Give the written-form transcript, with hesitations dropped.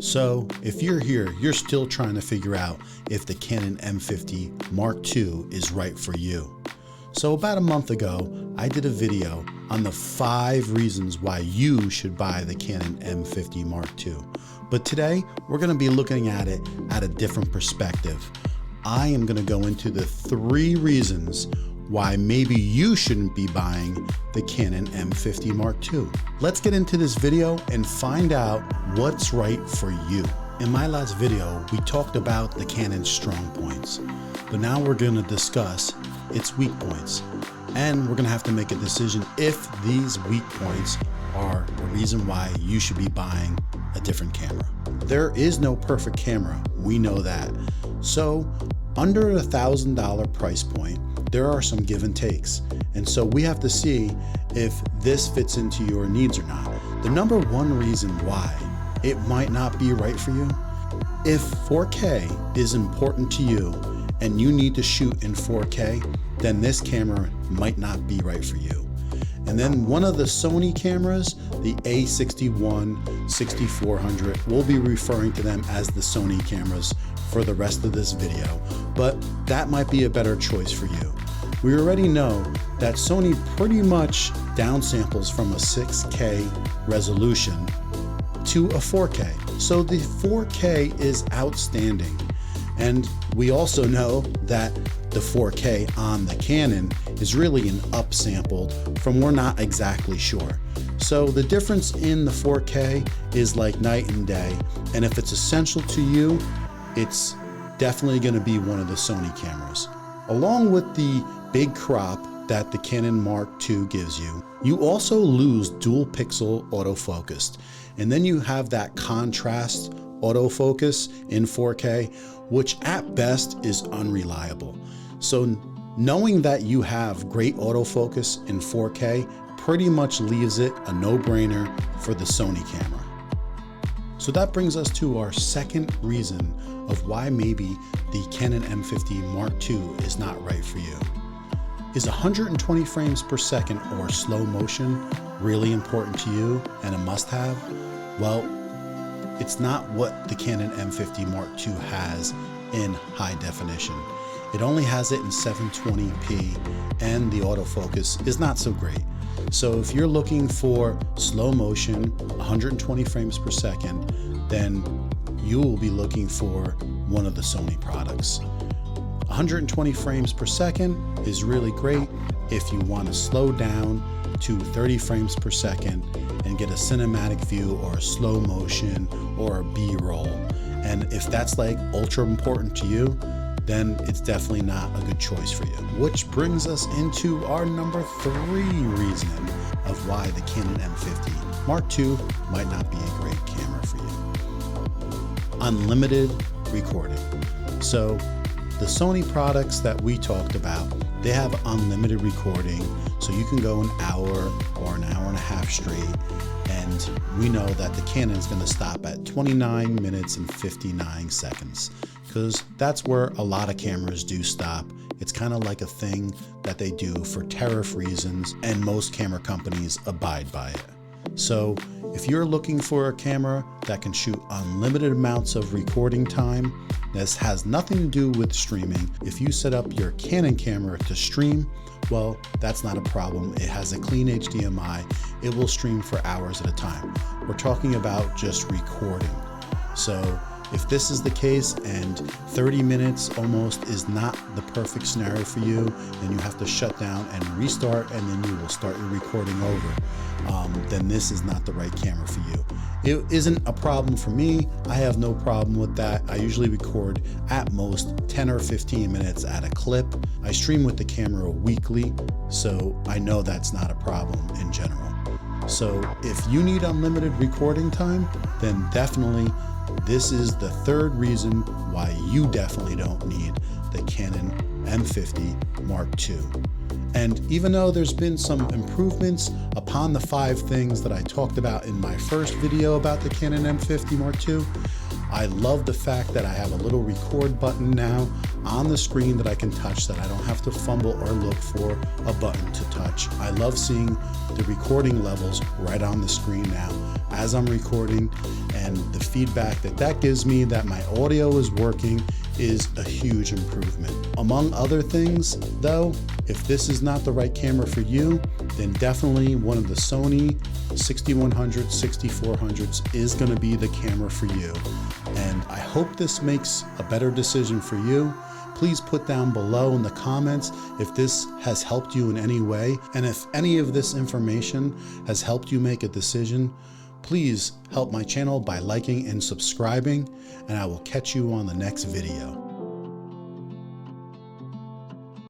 So if you're here, you're still trying to figure out if the Canon M50 Mark II is right for you. So about a month ago, I did a video on the 5 reasons why you should buy the Canon M50 Mark II. But today, we're gonna be looking at it at a different perspective. I am gonna go into the 3 reasons why maybe you shouldn't be buying the Canon M50 Mark II. Let's get into this video and find out what's right for you. In my last video, we talked about the Canon's strong points, but now we're gonna discuss its weak points. And we're gonna have to make a decision if these weak points are the reason why you should be buying a different camera. There is no perfect camera, we know that. So under a $1,000 price point, there are some give and takes. And so we have to see if this fits into your needs or not. The number 1 reason why it might not be right for you, if 4K is important to you and you need to shoot in 4K, then this camera might not be right for you. And then one of the Sony cameras, the A616400, we'll be referring to them as the Sony cameras for the rest of this video, but that might be a better choice for you. We already know that Sony pretty much downsamples from a 6K resolution to a 4K. So the 4K is outstanding. And we also know that the 4K on the Canon is really an upsampled from we're not exactly sure. So the difference in the 4K is like night and day. And if it's essential to you, it's definitely going to be one of the Sony cameras. Along with the big crop that the Canon Mark II gives you, you also lose dual pixel autofocus. And then you have that contrast autofocus in 4K, which at best is unreliable. So knowing that you have great autofocus in 4K pretty much leaves it a no-brainer for the Sony camera. So that brings us to our second reason of why maybe the Canon M50 Mark II is not right for you. Is 120 frames per second or slow motion really important to you and a must-have? Well, it's not what the Canon M50 Mark II has in high definition. It only has it in 720p and the autofocus is not so great. So if you're looking for slow motion, 120 frames per second, then you will be looking for one of the Sony products. 120 frames per second is really great if you want to slow down to 30 frames per second and get a cinematic view or a slow motion or a B-roll. And if that's like ultra important to you, then it's definitely not a good choice for you. Which brings us into our number 3 reason of why the Canon M50 Mark II might not be a great camera for you. Unlimited recording. So the Sony products that we talked about, they have unlimited recording. So you can go an hour or an hour and a half straight. And we know that the Canon is going to stop at 29 minutes and 59 seconds because that's where a lot of cameras do stop. It's kind of like a thing that they do for tariff reasons, and most camera companies abide by it. So if you're looking for a camera that can shoot unlimited amounts of recording time, this has nothing to do with streaming. If you set up your Canon camera to stream, well, that's not a problem. It has a clean HDMI. It will stream for hours at a time. We're talking about just recording. So if this is the case and 30 minutes almost is not the perfect scenario for you, then you have to shut down and restart, and then you will start your recording over. Then this is not the right camera for you. It isn't a problem for me. I have no problem with that. I usually record at most 10 or 15 minutes at a clip. I stream with the camera weekly, so I know that's not a problem in general. So if you need unlimited recording time, then definitely this is the 3rd reason why you definitely don't need the Canon M50 Mark II. And even though there's been some improvements upon the 5 things that I talked about in my first video about the Canon M50 Mark II, I love the fact that I have a little record button now on the screen that I can touch, that I don't have to fumble or look for a button to touch. I love seeing the recording levels right on the screen now as I'm recording, and the feedback that that gives me that my audio is working is a huge improvement. Among other things though, if this is not the right camera for you, then definitely one of the Sony 6100, 6400s is going to be the camera for you. And I hope this makes a better decision for you. Please put down below in the comments if this has helped you in any way. And if any of this information has helped you make a decision, please help my channel by liking and subscribing, and I will catch you on the next video.